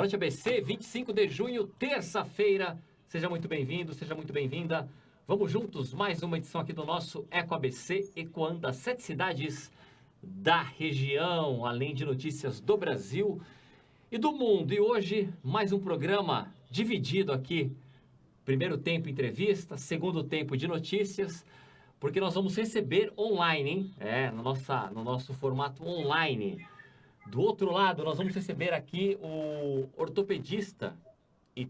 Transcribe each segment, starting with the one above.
Noite ABC, 25 de junho, terça-feira. Seja muito bem-vindo, seja muito bem-vinda. Vamos juntos, mais uma edição aqui do nosso Eco ABC, ecoando as 7 cidades da região, além de notícias do Brasil e do mundo. E hoje, mais um programa dividido aqui. Primeiro tempo entrevista, segundo tempo de notícias, porque nós vamos receber online, hein? No nosso formato online. Do outro lado, nós vamos receber aqui o ortopedista e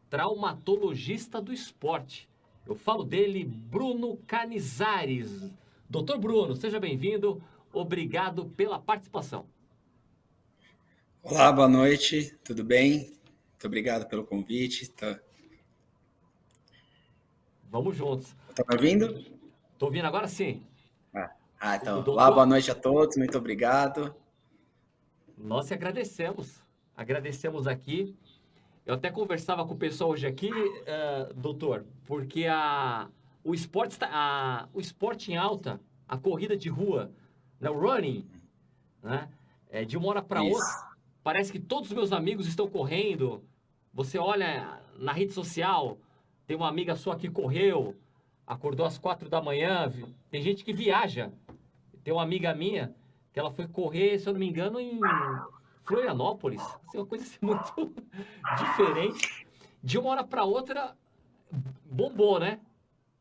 traumatologista do esporte. Eu falo dele, Bruno Canizares. Doutor Bruno, seja bem-vindo. Obrigado pela participação. Olá, boa noite, tudo bem? Muito obrigado pelo convite. Vamos juntos. Tá me ouvindo? Estou ouvindo agora sim. Então, olá, boa noite a todos, muito obrigado. Nós agradecemos. Agradecemos aqui. Eu até conversava com o pessoal hoje aqui, doutor, porque o esporte em alta, a corrida de rua, né, o running, né, de uma hora para outra, parece que todos os meus amigos estão correndo. Você olha na rede social, tem uma amiga sua que correu, acordou às 4 da manhã, tem gente que viaja. Tem uma amiga minha que ela foi correr, se eu não me engano, em Florianópolis. Assim, uma coisa assim, muito diferente. De uma hora para outra, bombou, né?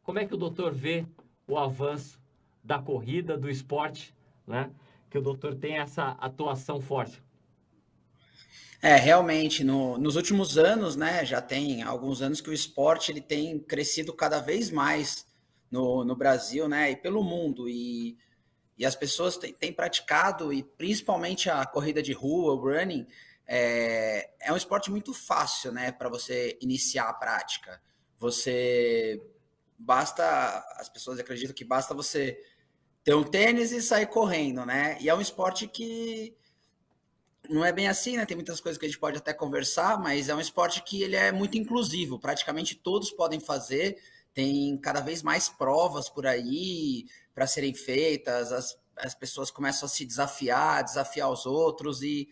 Como é que o doutor vê o avanço da corrida, do esporte, né? Que o doutor tem essa atuação forte. Realmente, nos últimos anos, né, já tem alguns anos que o esporte ele tem crescido cada vez mais no Brasil, né, e pelo mundo. E as pessoas têm praticado, e principalmente a corrida de rua, o running, é um esporte muito fácil, né, para você iniciar a prática. As pessoas acreditam que basta você ter um tênis e sair correndo, né? E é um esporte que não é bem assim, né? Tem muitas coisas que a gente pode até conversar, mas é um esporte que ele é muito inclusivo. Praticamente todos podem fazer. Tem cada vez mais provas por aí para serem feitas. As pessoas começam a se desafiar os outros. E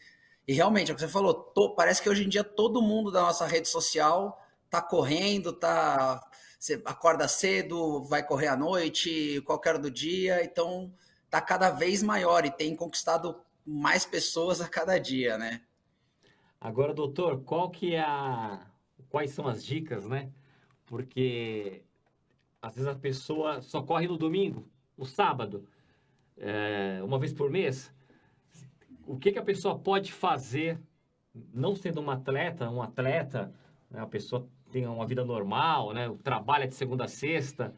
realmente, é o que você falou, parece que hoje em dia todo mundo da nossa rede social está correndo, você acorda cedo, vai correr à noite, qualquer hora do dia. Então, está cada vez maior e tem conquistado mais pessoas a cada dia, né? Agora, doutor, quais são as dicas, né? Porque às vezes a pessoa só corre no domingo, no sábado, uma vez por mês. O que a pessoa pode fazer, não sendo um atleta, né? A pessoa tem uma vida normal, né? Trabalha de segunda a sexta.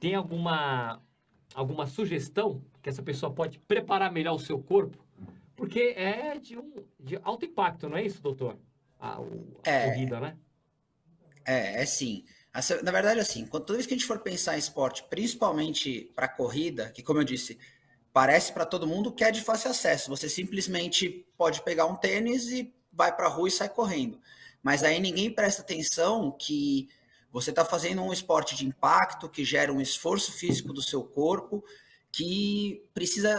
Tem alguma sugestão que essa pessoa pode preparar melhor o seu corpo? Porque é de alto impacto, não é isso, doutor? A corrida, né? Sim. Na verdade, assim, toda vez que a gente for pensar em esporte, principalmente para corrida, que, como eu disse, parece para todo mundo que é de fácil acesso. Você simplesmente pode pegar um tênis e vai para a rua e sai correndo. Mas aí ninguém presta atenção que você está fazendo um esporte de impacto, que gera um esforço físico do seu corpo, que precisa...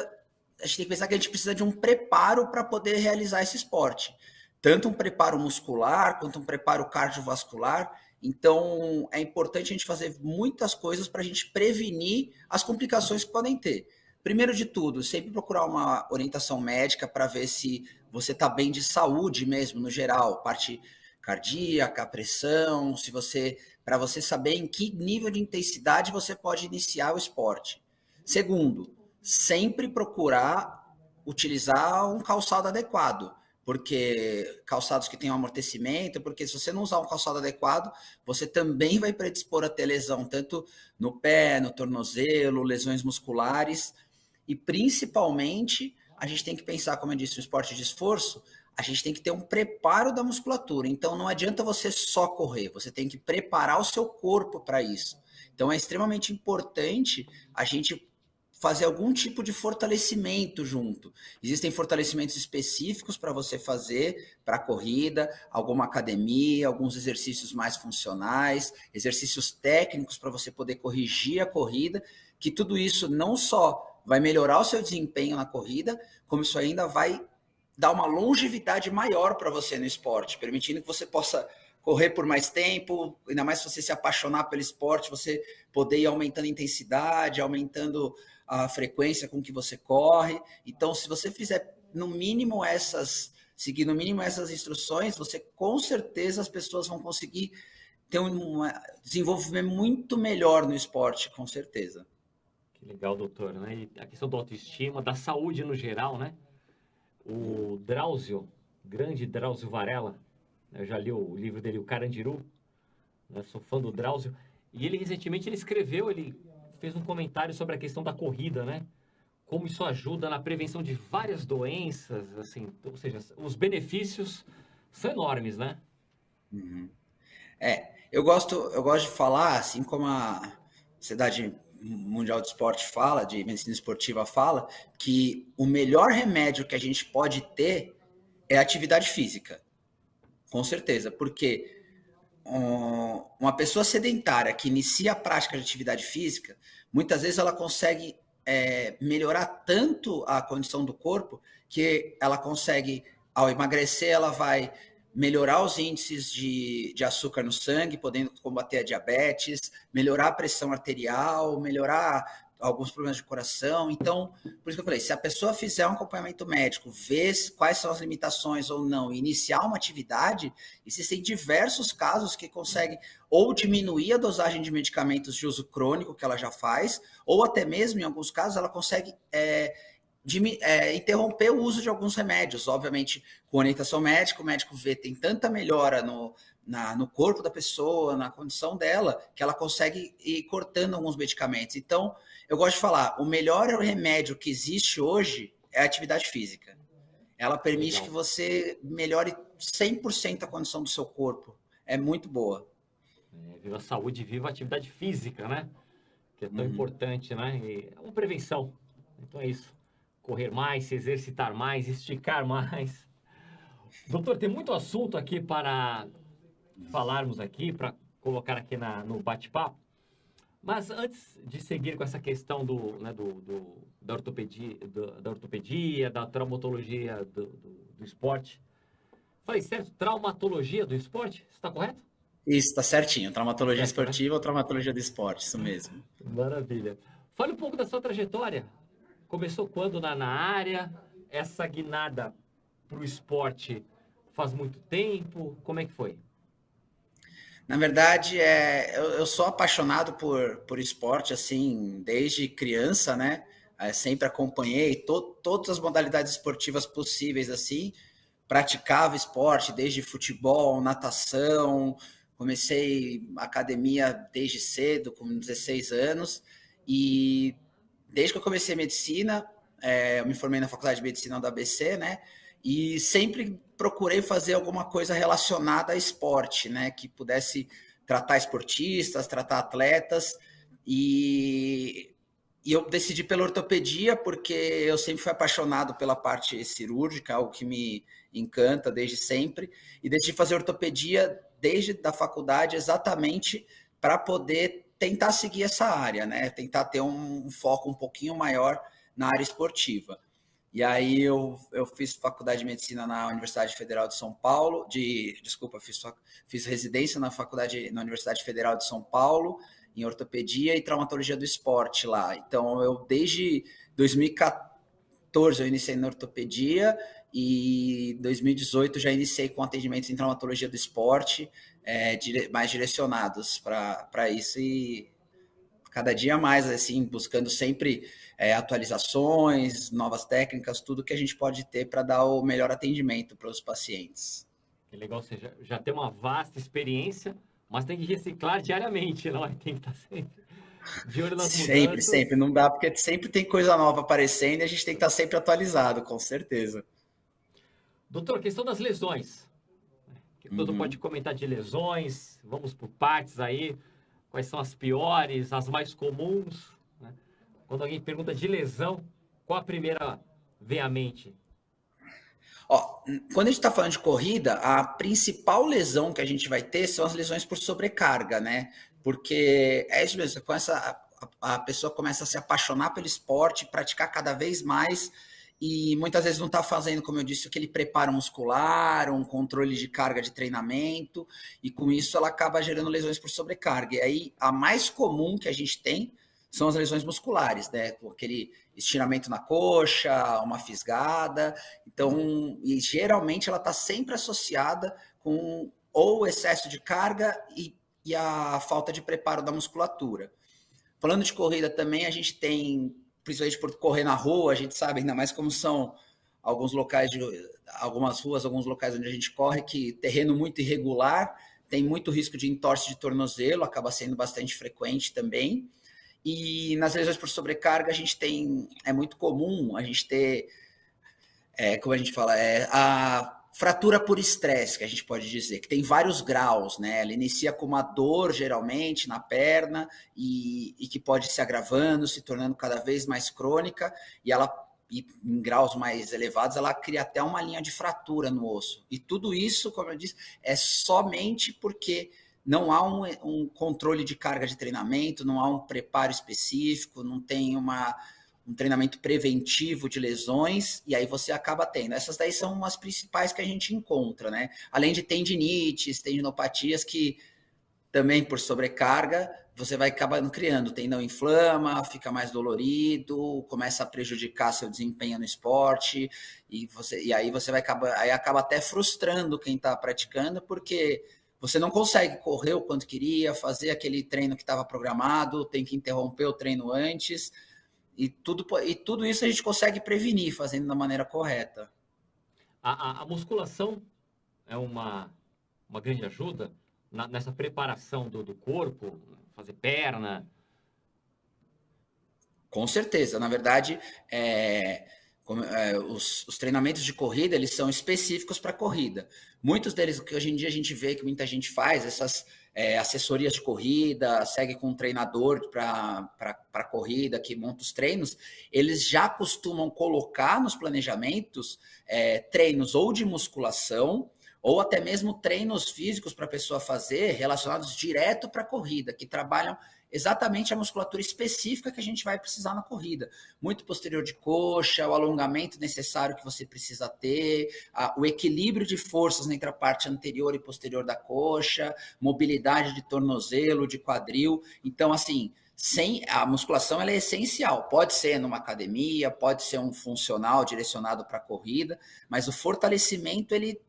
A gente tem que pensar que a gente precisa de um preparo para poder realizar esse esporte. Tanto um preparo muscular, quanto um preparo cardiovascular. Então, é importante a gente fazer muitas coisas para a gente prevenir as complicações que podem ter. Primeiro de tudo, sempre procurar uma orientação médica para ver se você está bem de saúde mesmo, no geral, parte cardíaca, pressão, para você saber em que nível de intensidade você pode iniciar o esporte. Segundo, sempre procurar utilizar um calçado adequado, porque calçados que tenham amortecimento, porque se você não usar um calçado adequado, você também vai predispor a ter lesão, tanto no pé, no tornozelo, lesões musculares, e principalmente a gente tem que pensar, como eu disse, no esporte de esforço, a gente tem que ter um preparo da musculatura, então não adianta você só correr, você tem que preparar o seu corpo para isso. Então é extremamente importante a gente fazer algum tipo de fortalecimento junto. Existem fortalecimentos específicos para você fazer para a corrida, alguma academia, alguns exercícios mais funcionais, exercícios técnicos para você poder corrigir a corrida, que tudo isso não só vai melhorar o seu desempenho na corrida, como isso ainda vai dar uma longevidade maior para você no esporte, permitindo que você possa correr por mais tempo, ainda mais se você se apaixonar pelo esporte, você poder ir aumentando a intensidade, aumentando a frequência com que você corre. Então, se você fizer no mínimo seguir no mínimo essas instruções, você com certeza as pessoas vão conseguir ter um desenvolvimento muito melhor no esporte, com certeza. Que legal, doutor, né? E a questão da autoestima, da saúde no geral, né? O Drauzio, grande Drauzio Varela, eu já li o livro dele, O Carandiru, né? Sou fã do Drauzio, e ele recentemente ele fez um comentário sobre a questão da corrida, né? Como isso ajuda na prevenção de várias doenças, assim, ou seja, os benefícios são enormes, né? Uhum. Eu gosto de falar, assim como a Sociedade Mundial de Esporte fala, de Medicina Esportiva fala, que o melhor remédio que a gente pode ter é a atividade física, com certeza, porque uma pessoa sedentária que inicia a prática de atividade física, muitas vezes ela consegue melhorar tanto a condição do corpo que ela consegue, ao emagrecer, ela vai melhorar os índices de açúcar no sangue, podendo combater a diabetes, melhorar a pressão arterial, melhorar alguns problemas de coração. Então, por isso que eu falei, se a pessoa fizer um acompanhamento médico, ver quais são as limitações ou não, e iniciar uma atividade, existem diversos casos que conseguem ou diminuir a dosagem de medicamentos de uso crônico que ela já faz, ou até mesmo, em alguns casos, ela consegue interromper o uso de alguns remédios, obviamente com orientação médica, o médico vê tem tanta melhora no corpo da pessoa, na condição dela, que ela consegue ir cortando alguns medicamentos. Então, eu gosto de falar, o melhor remédio que existe hoje é a atividade física. Ela permite que você melhore 100% a condição do seu corpo. É muito boa. Viva a saúde, viva a atividade física, né? Que é tão importante, né? E é uma prevenção. Então é isso. Correr mais, se exercitar mais, esticar mais. Doutor, tem muito assunto aqui para falarmos aqui, para colocar aqui no bate-papo. Mas antes de seguir com essa questão da ortopedia, da traumatologia do esporte, falei certo? Traumatologia do esporte? Está correto? Isso, está certinho. Traumatologia Certo, né? esportiva ou traumatologia do esporte, isso mesmo. Maravilha. Fale um pouco da sua trajetória. Começou quando na área? Essa guinada para o esporte faz muito tempo? Como é que foi? Na verdade, eu sou apaixonado por esporte, assim, desde criança, né? Sempre acompanhei todas as modalidades esportivas possíveis, assim. Praticava esporte, desde futebol, natação. Comecei academia desde cedo, com 16 anos. E desde que eu comecei medicina, eu me formei na Faculdade de Medicina da ABC, né? E sempre procurei fazer alguma coisa relacionada a esporte, né? Que pudesse tratar esportistas, tratar atletas. E eu decidi pela ortopedia, porque eu sempre fui apaixonado pela parte cirúrgica, algo que me encanta desde sempre. E decidi fazer ortopedia desde a faculdade exatamente para poder tentar seguir essa área, né? Tentar ter um foco um pouquinho maior na área esportiva. E aí eu fiz faculdade de medicina na Universidade Federal de São Paulo, fiz residência na Universidade Federal de São Paulo, em ortopedia e traumatologia do esporte lá. Então, desde 2014 eu iniciei na ortopedia e 2018 já iniciei com atendimentos em traumatologia do esporte, mais direcionados para isso e cada dia mais, assim, buscando sempre atualizações, novas técnicas, tudo que a gente pode ter para dar o melhor atendimento para os pacientes. Que legal, você já tem uma vasta experiência, mas tem que reciclar diariamente, não é? Tem que estar sempre de olho nas mudanças. Sempre. Não dá, porque sempre tem coisa nova aparecendo e a gente tem que estar sempre atualizado, com certeza. Doutor, questão das lesões. Que todo pode comentar de lesões, vamos por partes aí. Quais são as piores, as mais comuns? Né? Quando alguém pergunta de lesão, qual a primeira vem à mente? Quando a gente está falando de corrida, a principal lesão que a gente vai ter são as lesões por sobrecarga, né? Porque é isso mesmo, a pessoa começa a se apaixonar pelo esporte, praticar cada vez mais e muitas vezes não está fazendo, como eu disse, aquele preparo muscular, um controle de carga de treinamento, e com isso ela acaba gerando lesões por sobrecarga. E aí a mais comum que a gente tem são as lesões musculares, né? Com aquele estiramento na coxa, uma fisgada. Então, e geralmente ela está sempre associada com ou excesso de carga e a falta de preparo da musculatura. Falando de corrida também, a gente tem, principalmente por correr na rua, a gente sabe ainda mais como são alguns locais, algumas ruas, alguns locais onde a gente corre, que terreno muito irregular, tem muito risco de entorse de tornozelo, acaba sendo bastante frequente também. E nas lesões por sobrecarga, a gente tem, é muito comum a gente ter, como a gente fala, a fratura por estresse, que a gente pode dizer, que tem vários graus, né? Ela inicia com uma dor, geralmente, na perna, e que pode se agravando, se tornando cada vez mais crônica, e ela, em graus mais elevados, ela cria até uma linha de fratura no osso. E tudo isso, como eu disse, é somente porque não há um controle de carga de treinamento, não há um preparo específico, não tem um treinamento preventivo de lesões, e aí você acaba tendo. Essas daí são as principais que a gente encontra, né? Além de tendinites, tendinopatias, que também por sobrecarga, você vai acabando criando. O tendão inflama, fica mais dolorido, começa a prejudicar seu desempenho no esporte, e aí você vai acabar, aí acaba até frustrando quem está praticando, porque você não consegue correr o quanto queria, fazer aquele treino que estava programado, tem que interromper o treino antes, e tudo isso a gente consegue prevenir fazendo da maneira correta. A musculação é uma grande ajuda nessa preparação do corpo, fazer perna. Com certeza. Na verdade, os treinamentos de corrida, eles são específicos para corrida. Muitos deles, que hoje em dia a gente vê que muita gente faz, essas assessorias de corrida, segue com um treinador para corrida, que monta os treinos, eles já costumam colocar nos planejamentos treinos ou de musculação, ou até mesmo treinos físicos para a pessoa fazer relacionados direto para a corrida, que trabalham exatamente a musculatura específica que a gente vai precisar na corrida. Muito posterior de coxa, o alongamento necessário que você precisa ter, o equilíbrio de forças entre a parte anterior e posterior da coxa, mobilidade de tornozelo, de quadril. Então, assim, a musculação ela é essencial. Pode ser numa academia, pode ser um funcional direcionado para a corrida, mas o fortalecimento ele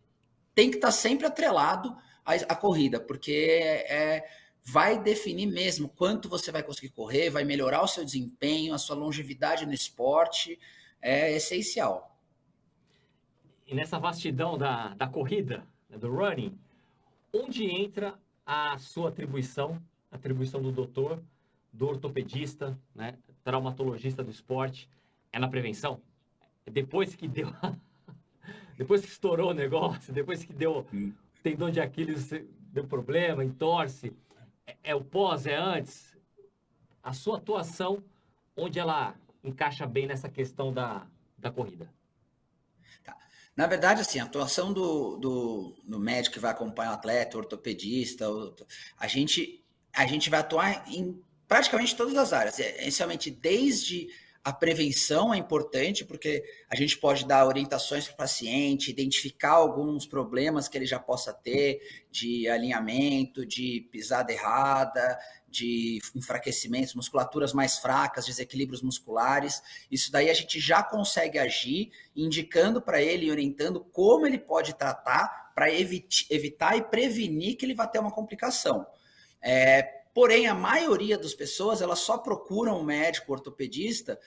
tem que estar sempre atrelado à corrida, porque vai definir mesmo quanto você vai conseguir correr, vai melhorar o seu desempenho, a sua longevidade no esporte, é essencial. E nessa vastidão da corrida, né, do running, onde entra a sua atribuição, a atribuição do doutor, do ortopedista, né, traumatologista do esporte, é na prevenção? Depois que deu... Depois que estourou o negócio, depois que deu tendão de Aquiles, deu problema, entorse, é o pós, é antes? A sua atuação, onde ela encaixa bem nessa questão da corrida? Tá. Na verdade, assim, a atuação do médico que vai acompanhar o atleta, o ortopedista, a gente vai atuar em praticamente todas as áreas, essencialmente desde a prevenção é importante, porque a gente pode dar orientações para o paciente, identificar alguns problemas que ele já possa ter, de alinhamento, de pisada errada, de enfraquecimentos, musculaturas mais fracas, desequilíbrios musculares. Isso daí a gente já consegue agir, indicando para ele e orientando como ele pode tratar para evitar e prevenir que ele vá ter uma complicação. Porém, a maioria das pessoas, elas só procuram um médico ortopedista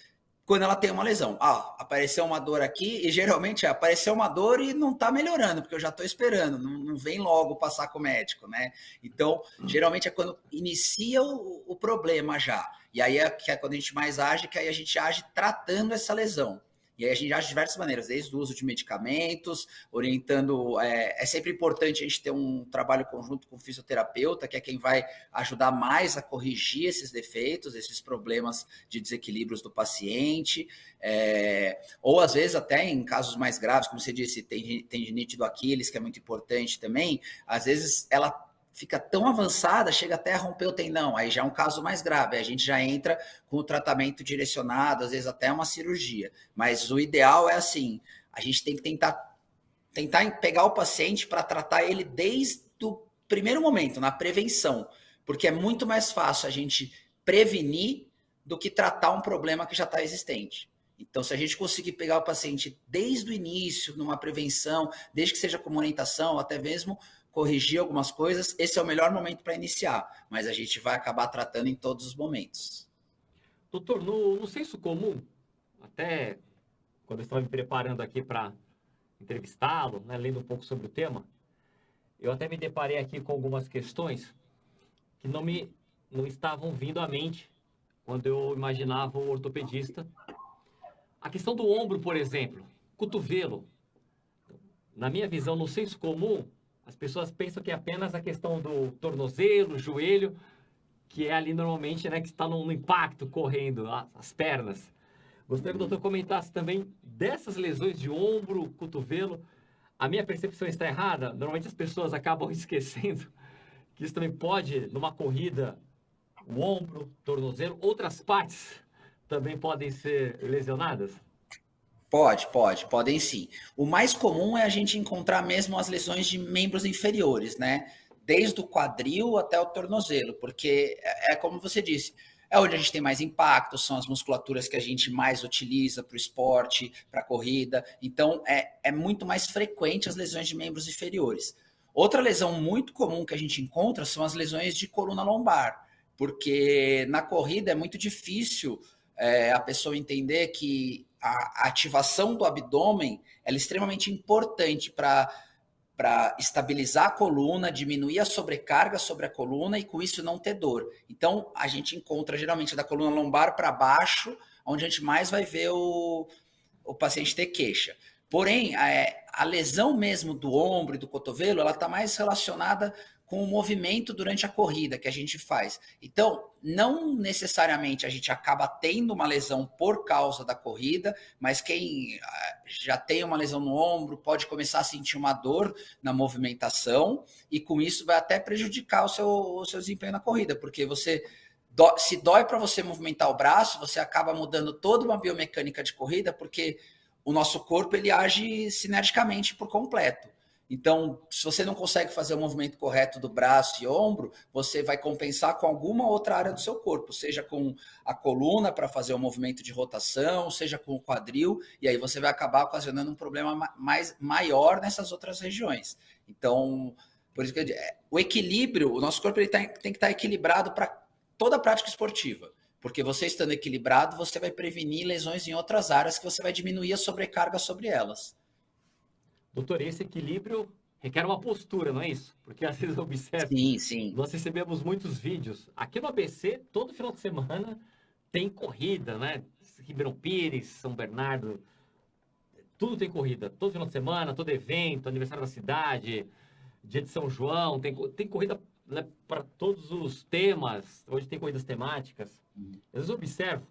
quando ela tem uma lesão. Apareceu uma dor aqui, e geralmente apareceu uma dor e não está melhorando, porque eu já estou esperando, não vem logo passar com o médico, né? Então, geralmente é quando inicia o problema já. E aí é quando a gente mais age, que aí a gente age tratando essa lesão. E aí a gente age de diversas maneiras, desde o uso de medicamentos, orientando... É sempre importante a gente ter um trabalho conjunto com o fisioterapeuta, que é quem vai ajudar mais a corrigir esses defeitos, esses problemas de desequilíbrios do paciente. Ou às vezes até em casos mais graves, como você disse, tendinite do Aquiles, que é muito importante também, às vezes ela fica tão avançada, chega até a romper o tendão, aí já é um caso mais grave, aí a gente já entra com o tratamento direcionado, às vezes até uma cirurgia. Mas o ideal é assim, a gente tem que tentar pegar o paciente para tratar ele desde o primeiro momento, na prevenção, porque é muito mais fácil a gente prevenir do que tratar um problema que já está existente. Então, se a gente conseguir pegar o paciente desde o início, numa prevenção, desde que seja com orientação, até mesmo corrigir algumas coisas, esse é o melhor momento para iniciar, mas a gente vai acabar tratando em todos os momentos. Doutor, no senso comum, até quando eu estava me preparando aqui para entrevistá-lo, né, lendo um pouco sobre o tema, eu até me deparei aqui com algumas questões que não estavam vindo à mente quando eu imaginava o ortopedista. A questão do ombro, por exemplo, cotovelo. Na minha visão, no senso comum, as pessoas pensam que é apenas a questão do tornozelo, joelho, que é ali normalmente, né, que está no impacto, correndo, as pernas. Gostaria que o doutor comentasse também dessas lesões de ombro, cotovelo. A minha percepção está errada? Normalmente as pessoas acabam esquecendo que isso também pode, numa corrida, o ombro, tornozelo, outras partes também podem ser lesionadas? Podem sim. O mais comum é a gente encontrar mesmo as lesões de membros inferiores, né? Desde o quadril até o tornozelo, porque é como você disse, é onde a gente tem mais impacto, são as musculaturas que a gente mais utiliza para o esporte, para a corrida. Então, é muito mais frequente as lesões de membros inferiores. Outra lesão muito comum que a gente encontra são as lesões de coluna lombar, porque na corrida é muito difícil a pessoa entender que a ativação do abdômen é extremamente importante para estabilizar a coluna, diminuir a sobrecarga sobre a coluna e com isso não ter dor. Então, a gente encontra geralmente da coluna lombar para baixo, onde a gente mais vai ver o paciente ter queixa. Porém, a lesão mesmo do ombro e do cotovelo, ela está mais relacionada com o movimento durante a corrida que a gente faz. Então, não necessariamente a gente acaba tendo uma lesão por causa da corrida, mas quem já tem uma lesão no ombro pode começar a sentir uma dor na movimentação e com isso vai até prejudicar o seu desempenho na corrida, porque se dói para você movimentar o braço, você acaba mudando toda uma biomecânica de corrida, porque o nosso corpo ele age sinergicamente por completo. Então, se você não consegue fazer o movimento correto do braço e ombro, você vai compensar com alguma outra área do seu corpo, seja com a coluna para fazer o movimento de rotação, seja com o quadril, e aí você vai acabar ocasionando um problema maior nessas outras regiões. Então, por isso que eu digo, o equilíbrio, o nosso corpo ele tem que estar equilibrado para toda a prática esportiva. Porque você estando equilibrado, você vai prevenir lesões em outras áreas que você vai diminuir a sobrecarga sobre elas. Doutor, esse equilíbrio requer uma postura, não é isso? Porque às vezes eu observo, Sim. nós recebemos muitos vídeos. Aqui no ABC, todo final de semana tem corrida, né? Ribeirão Pires, São Bernardo, tudo tem corrida. Todo final de semana, todo evento, aniversário da cidade, dia de São João, tem corrida, né, para todos os temas. Hoje tem corridas temáticas. Às vezes eu observo,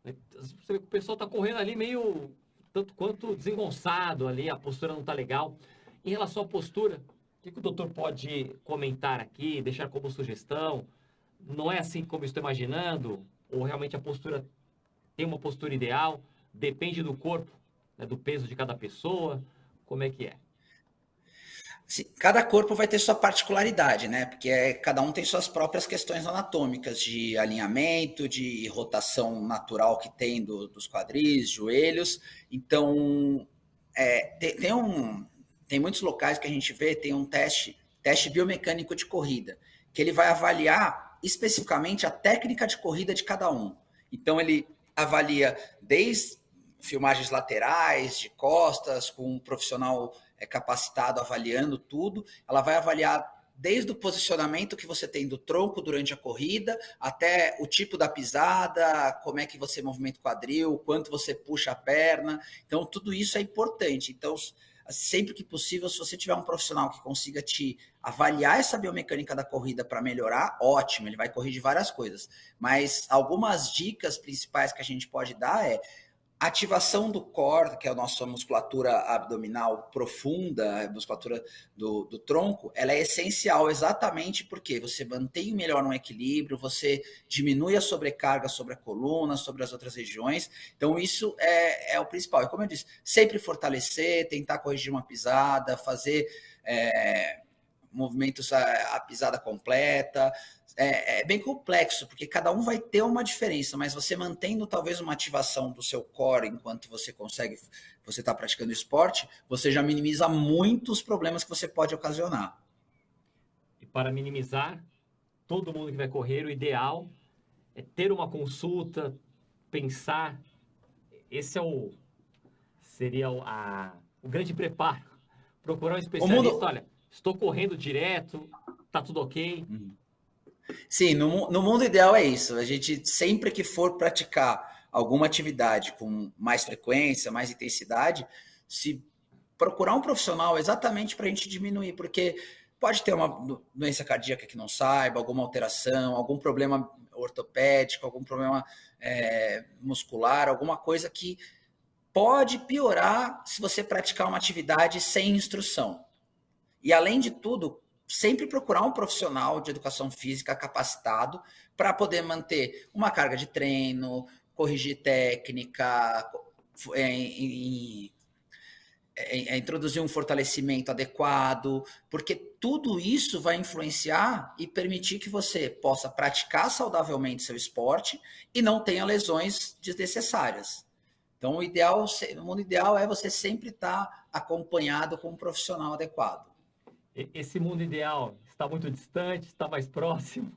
né, você vê que o pessoal está correndo ali meio tanto quanto desengonçado ali, a postura não está legal. Em relação à postura, o que o doutor pode comentar aqui, deixar como sugestão? Não é assim como eu estou imaginando? Ou realmente a postura tem uma postura ideal? Depende do corpo, né, do peso de cada pessoa? Como é que é? Cada corpo vai ter sua particularidade, né? Porque cada um tem suas próprias questões anatômicas de alinhamento, de rotação natural que tem dos quadris, joelhos. Então, tem muitos locais que a gente vê, tem um teste biomecânico de corrida, que ele vai avaliar especificamente a técnica de corrida de cada um. Então, ele avalia desde filmagens laterais, de costas, com um profissional capacitado avaliando tudo. Ela vai avaliar desde o posicionamento que você tem do tronco durante a corrida, até o tipo da pisada, como é que você movimenta o quadril, quanto você puxa a perna. Então, tudo isso é importante. Então, sempre que possível, se você tiver um profissional que consiga te avaliar essa biomecânica da corrida para melhorar, ótimo, ele vai corrigir várias coisas. Mas algumas dicas principais que a gente pode dar A ativação do core, que é a nossa musculatura abdominal profunda, a musculatura do tronco, ela é essencial exatamente porque você mantém melhor um equilíbrio, você diminui a sobrecarga sobre a coluna, sobre as outras regiões. Então, isso é o principal. E como eu disse, sempre fortalecer, tentar corrigir uma pisada, fazer movimentos a pisada completa. É bem complexo, porque cada um vai ter uma diferença, mas você mantendo talvez uma ativação do seu core enquanto você está praticando esporte, você já minimiza muitos problemas que você pode ocasionar. E para minimizar, todo mundo que vai correr, o ideal é ter uma consulta, pensar. Esse seria o grande preparo. Procurar um especialista, olha, estou correndo direto, tá tudo ok. Sim, no mundo ideal é isso. A gente, sempre que for praticar alguma atividade com mais frequência, mais intensidade, se procurar um profissional exatamente para a gente diminuir, porque pode ter uma doença cardíaca que não saiba, alguma alteração, algum problema ortopédico, algum problema muscular, alguma coisa que pode piorar se você praticar uma atividade sem instrução. E, além de tudo, sempre procurar um profissional de educação física capacitado para poder manter uma carga de treino, corrigir técnica, introduzir um fortalecimento adequado, porque tudo isso vai influenciar e permitir que você possa praticar saudavelmente seu esporte e não tenha lesões desnecessárias. Então, o mundo ideal é você sempre estar acompanhado com um profissional adequado. Esse mundo ideal está muito distante, está mais próximo?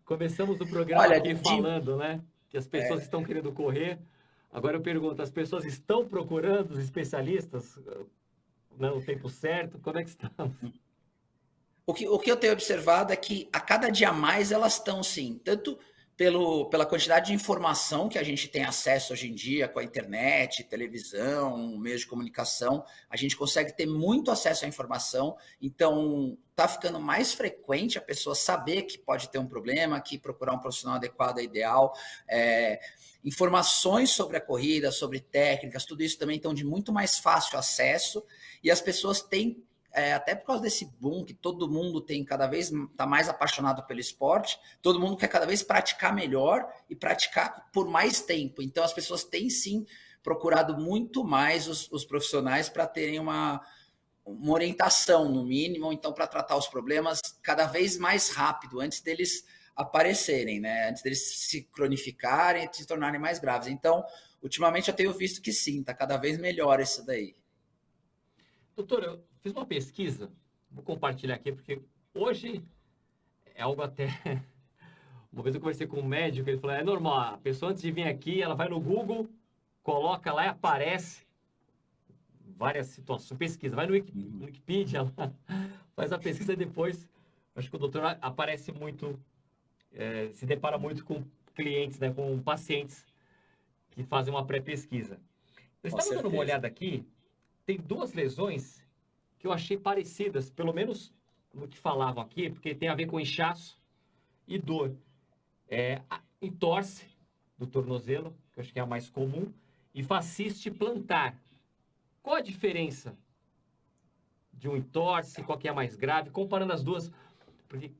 Começamos o programa aqui falando, né? Que as pessoas estão querendo correr. Agora eu pergunto, as pessoas estão procurando os especialistas no tempo certo? Como é que estamos? O que eu tenho observado é que a cada dia mais elas estão, sim, tanto pela quantidade de informação que a gente tem acesso hoje em dia com a internet, televisão, meios de comunicação, a gente consegue ter muito acesso à informação, então está ficando mais frequente a pessoa saber que pode ter um problema, que procurar um profissional adequado é ideal. Informações sobre a corrida, sobre técnicas, tudo isso também estão de muito mais fácil acesso e as pessoas têm, até por causa desse boom que todo mundo tem, cada vez está mais apaixonado pelo esporte, todo mundo quer cada vez praticar melhor e praticar por mais tempo. Então, as pessoas têm, sim, procurado muito mais os profissionais para terem uma orientação, no mínimo, então, para tratar os problemas cada vez mais rápido, antes deles aparecerem, né? Antes deles se cronificarem e se tornarem mais graves. Então, ultimamente, eu tenho visto que sim, está cada vez melhor isso daí. Doutor, eu fiz uma pesquisa, vou compartilhar aqui, porque hoje é algo até... Uma vez eu conversei com um médico, ele falou, é normal, a pessoa antes de vir aqui, ela vai no Google, coloca lá e aparece várias situações, pesquisa, vai no Wikipedia lá, faz a pesquisa e depois, acho que o doutor aparece muito, se depara muito com clientes, né, com pacientes que fazem uma pré-pesquisa. Eu estava dando uma olhada aqui, tem duas lesões que eu achei parecidas, pelo menos no que falavam aqui, porque tem a ver com inchaço e dor. A entorse do tornozelo, que eu acho que é a mais comum, e fascite plantar. Qual a diferença de um entorse, qual que é a mais grave, comparando as duas? Porque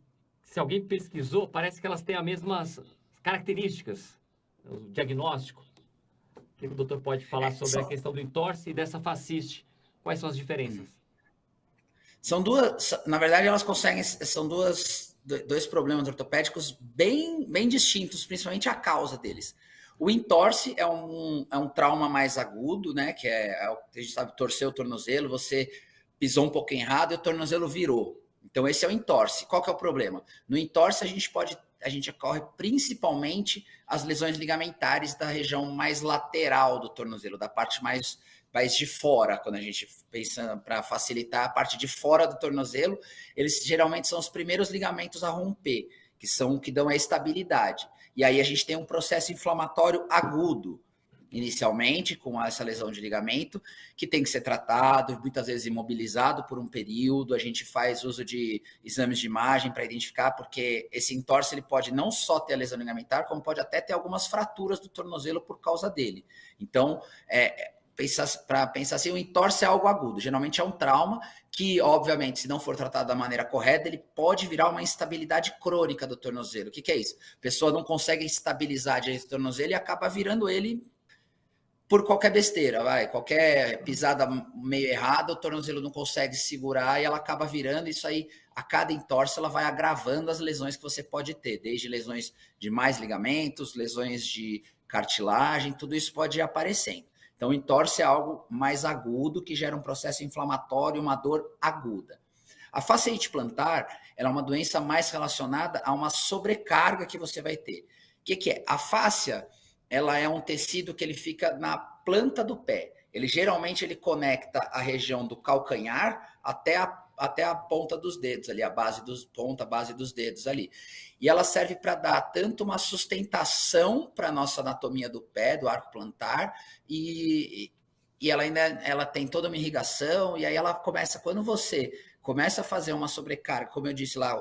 se alguém pesquisou, parece que elas têm as mesmas características, o diagnóstico. O que o doutor pode falar sobre a questão do entorse e dessa fascite? Quais são as diferenças? São duas, na verdade, elas conseguem, são dois problemas ortopédicos bem distintos, principalmente a causa deles. O entorse é um trauma mais agudo, né? Que a gente sabe, torcer o tornozelo, você pisou um pouco errado e o tornozelo virou. Então, esse é o entorse. Qual que é o problema? No entorse, a gente ocorre principalmente as lesões ligamentares da região mais lateral do tornozelo, da parte mais de fora, quando a gente pensa para facilitar a parte de fora do tornozelo, eles geralmente são os primeiros ligamentos a romper, que dão a estabilidade. E aí a gente tem um processo inflamatório agudo. inicialmente com essa lesão de ligamento, que tem que ser tratado, muitas vezes imobilizado por um período. A gente faz uso de exames de imagem para identificar, porque esse entorse ele pode não só ter a lesão ligamentar, como pode até ter algumas fraturas do tornozelo por causa dele. Então, para pensar assim, o entorse é algo agudo, geralmente é um trauma que, obviamente, se não for tratado da maneira correta, ele pode virar uma instabilidade crônica do tornozelo. O que é isso? A pessoa não consegue estabilizar direito o tornozelo e acaba virando ele por qualquer besteira, qualquer pisada meio errada, o tornozelo não consegue segurar e ela acaba virando. Isso aí, a cada entorse, ela vai agravando as lesões que você pode ter, desde lesões de mais ligamentos, lesões de cartilagem, tudo isso pode ir aparecendo. Então, entorse é algo mais agudo, que gera um processo inflamatório, uma dor aguda. A fasciite plantar, ela é uma doença mais relacionada a uma sobrecarga que você vai ter. O que é? A fáscia, ela é um tecido que ele fica na planta do pé. Ele geralmente ele conecta a região do calcanhar até a ponta dos dedos ali, a base dos dedos ali. E ela serve para dar tanto uma sustentação para a nossa anatomia do pé, do arco plantar, e ela tem toda uma irrigação, e aí ela começa, quando você começa a fazer uma sobrecarga, como eu disse lá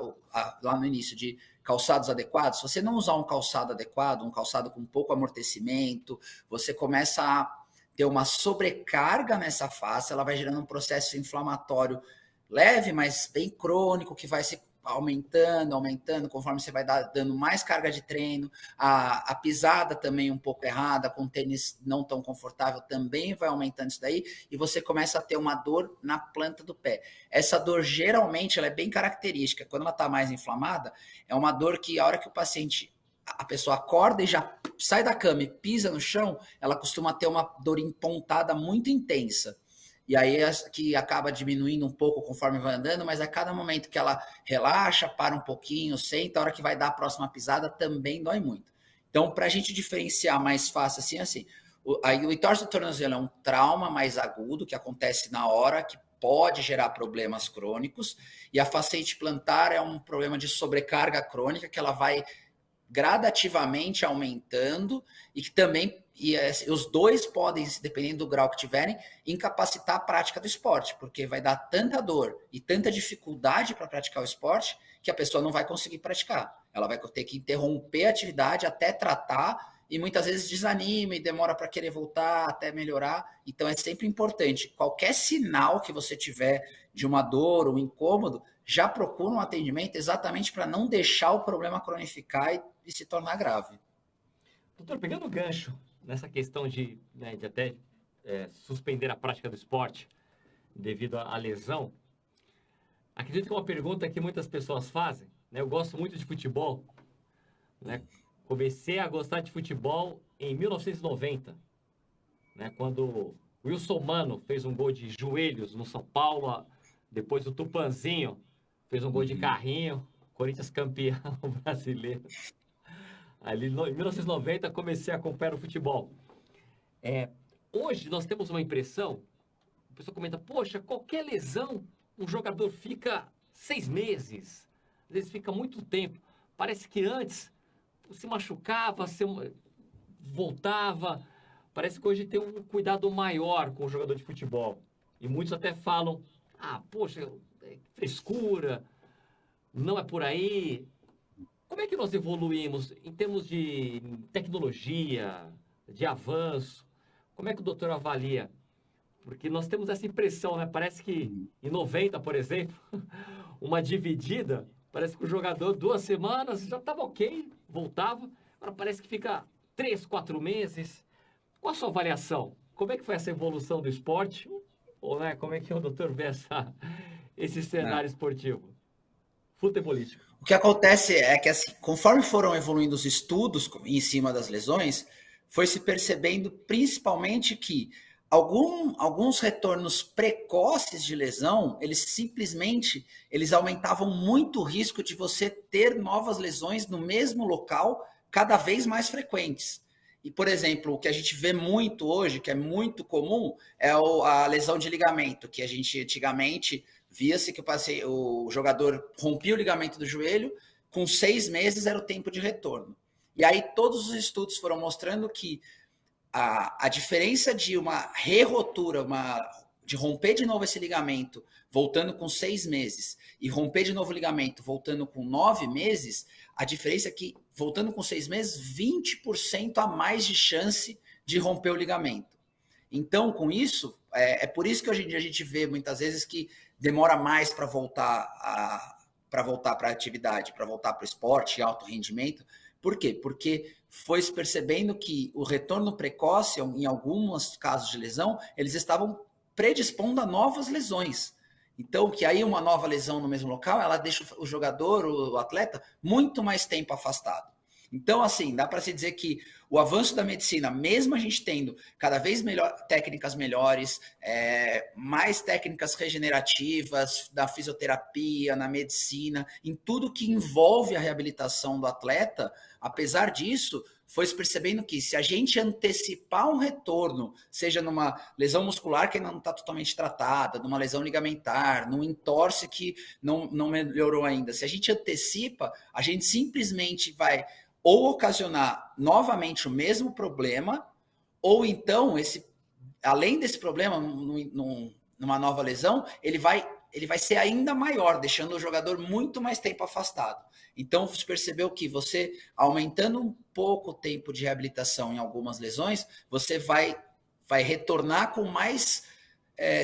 no início, de calçados adequados, se você não usar um calçado adequado, um calçado com pouco amortecimento, você começa a ter uma sobrecarga nessa face, ela vai gerando um processo inflamatório leve, mas bem crônico, que vai se aumentando, conforme você vai dando mais carga de treino. A pisada também um pouco errada, com tênis não tão confortável, também vai aumentando isso daí, e você começa a ter uma dor na planta do pé. Essa dor, geralmente, ela é bem característica. Quando ela está mais inflamada, é uma dor que a hora que a pessoa acorda e já sai da cama e pisa no chão, ela costuma ter uma dor empontada muito intensa. E aí que acaba diminuindo um pouco conforme vai andando, mas a cada momento que ela relaxa, para um pouquinho, senta, a hora que vai dar a próxima pisada também dói muito. Então, para a gente diferenciar mais fácil assim, o entorse do tornozelo é um trauma mais agudo, que acontece na hora, que pode gerar problemas crônicos, e a fasciite plantar é um problema de sobrecarga crônica, que ela vai gradativamente aumentando, e que também os dois podem, dependendo do grau que tiverem, incapacitar a prática do esporte, porque vai dar tanta dor e tanta dificuldade para praticar o esporte que a pessoa não vai conseguir praticar. Ela vai ter que interromper a atividade até tratar, e muitas vezes desanima e demora para querer voltar, até melhorar. Então é sempre importante, qualquer sinal que você tiver de uma dor ou um incômodo, já procura um atendimento exatamente para não deixar o problema cronificar e se tornar grave. Doutor, pegando o gancho nessa questão de até suspender a prática do esporte devido à lesão, acredito que é uma pergunta que muitas pessoas fazem, né? Eu gosto muito de futebol, né? Comecei a gostar de futebol em 1990, né? Quando o Wilson Mano fez um gol de joelhos no São Paulo, depois o Tupanzinho fez um gol de carrinho, Corinthians campeão brasileiro. Ali em 1990 comecei a acompanhar o futebol. Hoje nós temos uma impressão, a pessoa comenta, poxa, qualquer lesão, um jogador fica 6 meses, às vezes fica muito tempo. Parece que antes se machucava, voltava. Parece que hoje tem um cuidado maior com o jogador de futebol. E muitos até falam, poxa, frescura, não é por aí. Como é que nós evoluímos em termos de tecnologia, de avanço? Como é que o doutor avalia? Porque nós temos essa impressão, né? Parece que em 90, por exemplo, uma dividida, parece que o jogador 2 semanas já estava ok, voltava. Agora parece que fica 3, 4 meses. Qual a sua avaliação? Como é que foi essa evolução do esporte? Ou, né, como é que o doutor vê esse cenário esportivo, futebolístico? O que acontece é que, assim, conforme foram evoluindo os estudos em cima das lesões, foi se percebendo principalmente que alguns retornos precoces de lesão, eles aumentavam muito o risco de você ter novas lesões no mesmo local, cada vez mais frequentes. E, por exemplo, o que a gente vê muito hoje, que é muito comum, é a lesão de ligamento, que a gente antigamente via-se que o jogador rompia o ligamento do joelho, com 6 meses era o tempo de retorno. E aí todos os estudos foram mostrando que a diferença de uma re-rotura, de romper de novo esse ligamento, voltando com 6 meses, e romper de novo o ligamento, voltando com 9 meses, a diferença é que, voltando com 6 meses, 20% a mais de chance de romper o ligamento. Então, com isso, é por isso que hoje em dia a gente vê muitas vezes que demora mais para voltar para a atividade, para voltar para o esporte, alto rendimento. Por quê? Porque foi se percebendo que o retorno precoce, em alguns casos de lesão, eles estavam predispondo a novas lesões. Então, que aí uma nova lesão no mesmo local, ela deixa o jogador, o atleta, muito mais tempo afastado. Então, assim, dá para se dizer que o avanço da medicina, mesmo a gente tendo cada vez técnicas melhores, mais técnicas regenerativas, da fisioterapia, na medicina, em tudo que envolve a reabilitação do atleta, apesar disso, foi se percebendo que se a gente antecipar um retorno, seja numa lesão muscular que ainda não está totalmente tratada, numa lesão ligamentar, num entorse que não melhorou ainda, se a gente antecipa, a gente simplesmente vai ou ocasionar novamente o mesmo problema, ou então, além desse problema, numa nova lesão, ele vai ser ainda maior, deixando o jogador muito mais tempo afastado. Então, você percebeu que você, aumentando um pouco o tempo de reabilitação em algumas lesões, você vai retornar com mais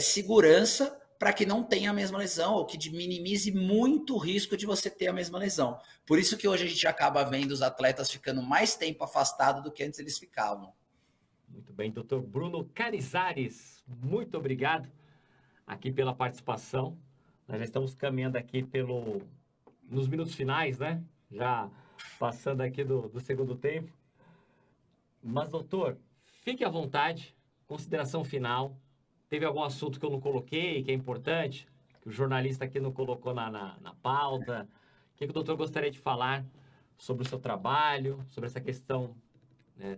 segurança para que não tenha a mesma lesão, ou que minimize muito o risco de você ter a mesma lesão. Por isso que hoje a gente acaba vendo os atletas ficando mais tempo afastados do que antes eles ficavam. Muito bem, doutor Bruno Canizares, muito obrigado aqui pela participação. Nós já estamos caminhando aqui nos minutos finais, né? Já passando aqui do segundo tempo. Mas, doutor, fique à vontade, consideração final. Teve algum assunto que eu não coloquei, que é importante, que o jornalista aqui não colocou na pauta? O que o doutor gostaria de falar sobre o seu trabalho, sobre essa questão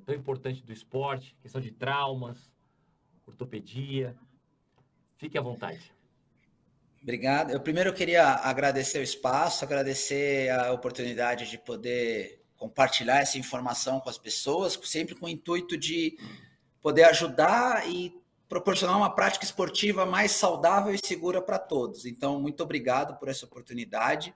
tão importante do esporte, questão de traumas, ortopedia? Fique à vontade. Obrigado. Eu queria agradecer o espaço, agradecer a oportunidade de poder compartilhar essa informação com as pessoas, sempre com o intuito de poder ajudar e proporcionar uma prática esportiva mais saudável e segura para todos. Então, muito obrigado por essa oportunidade.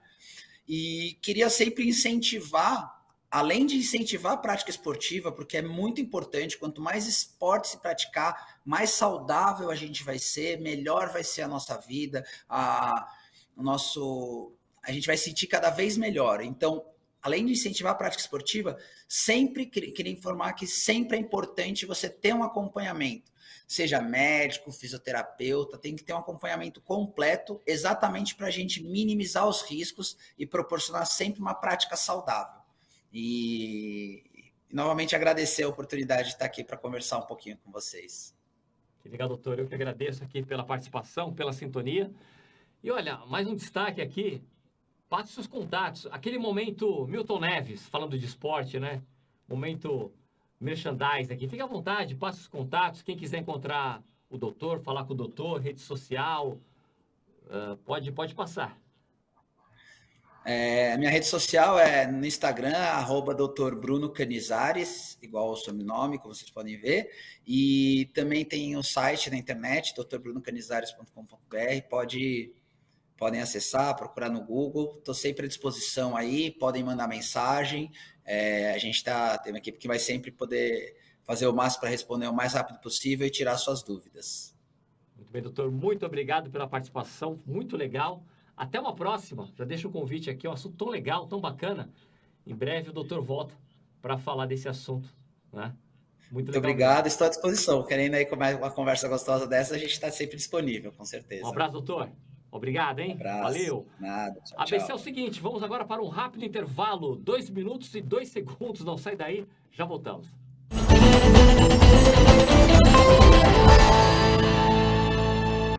E queria sempre incentivar, além de incentivar a prática esportiva, porque é muito importante, quanto mais esporte se praticar, mais saudável a gente vai ser, melhor vai ser a nossa vida, a gente vai sentir cada vez melhor. Então, além de incentivar a prática esportiva, sempre queria informar que sempre é importante você ter um acompanhamento, seja médico, fisioterapeuta, tem que ter um acompanhamento completo, exatamente para a gente minimizar os riscos e proporcionar sempre uma prática saudável. E novamente agradecer a oportunidade de estar aqui para conversar um pouquinho com vocês. Legal, doutor. Eu que agradeço aqui pela participação, pela sintonia. E olha, mais um destaque aqui, passe seus contatos. Aquele momento Milton Neves, falando de esporte, né? Momento merchandise aqui. Fique à vontade, passe os contatos. Quem quiser encontrar o doutor, falar com o doutor, rede social, pode passar. Minha rede social é no Instagram, @Dr. Bruno Canizares, igual o sobrenome, como vocês podem ver. E também tem o site na internet, drbrunoCanizares.com.br. Podem acessar, procurar no Google. Estou sempre à disposição aí, podem mandar mensagem. A gente tem uma equipe que vai sempre poder fazer o máximo para responder o mais rápido possível e tirar suas dúvidas. Muito bem, doutor. Muito obrigado pela participação, muito legal. Até uma próxima. Já deixo o convite aqui, um assunto tão legal, tão bacana. Em breve o doutor volta para falar desse assunto, né? Muito legal. Obrigado, mesmo. Estou à disposição. Querendo aí uma conversa gostosa dessa, a gente está sempre disponível, com certeza. Um abraço, doutor. Obrigado, hein? Um abraço. Valeu. Nada. Tchau, ABC é o seguinte, vamos agora para um rápido intervalo. 2 minutos e 2 segundos. Não sai daí, já voltamos.